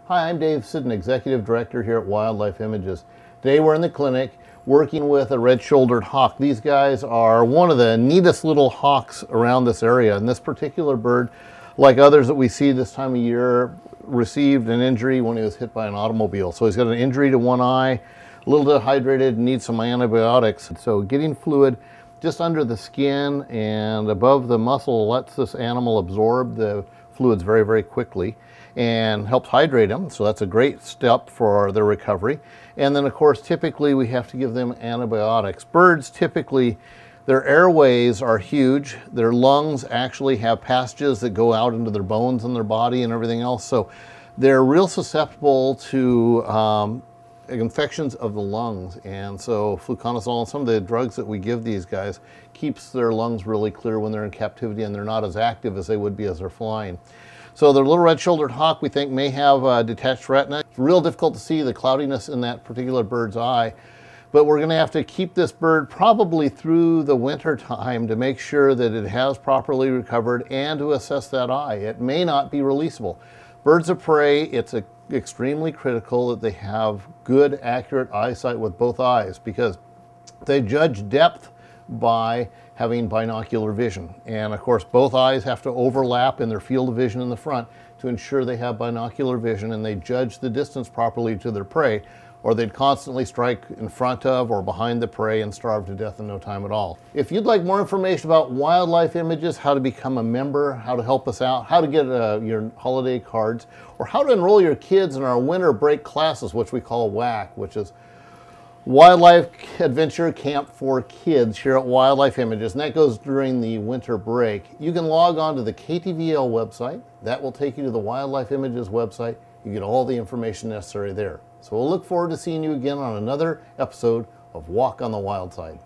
Hi, I'm Dave Sidden, Executive Director here at Wildlife Images. Today we're in the clinic working with a red-shouldered hawk. These guys are one of the neatest little hawks around this area, and this particular bird, like others that we see this time of year, received an injury when he was hit by an automobile. So he's got an injury to one eye, a little dehydrated, needs some antibiotics. So getting fluid just under the skin and above the muscle lets this animal absorb the fluids very, very quickly and helps hydrate them. So that's a great step for their recovery. And then of course, typically we have to give them antibiotics. Birds typically, their airways are huge. Their lungs actually have passages that go out into their bones and their body and everything else. So they're real susceptible to infections of the lungs. And so fluconazole and some of the drugs that we give these guys keeps their lungs really clear when they're in captivity and they're not as active as they would be as they're flying. So the little red-shouldered hawk we think may have detached retina. It's real difficult to see the cloudiness in that particular bird's eye, but we're going to have to keep this bird probably through the winter time to make sure that it has properly recovered and to assess that eye. It may not be releasable. Birds of prey, it's extremely critical that they have good, accurate eyesight with both eyes because they judge depth by having binocular vision. And of course, both eyes have to overlap in their field of vision in the front to ensure they have binocular vision and they judge the distance properly to their prey, or they'd constantly strike in front of or behind the prey and starve to death in no time at all. If you'd like more information about Wildlife Images, how to become a member, how to help us out, how to get your holiday cards, or how to enroll your kids in our winter break classes, which we call WAC, which is Wildlife Adventure Camp for Kids here at Wildlife Images, and that goes during the winter break. You can log on to the KTVL website. That will take you to the Wildlife Images website. You get all the information necessary there. So we'll look forward to seeing you again on another episode of Walk on the Wild Side.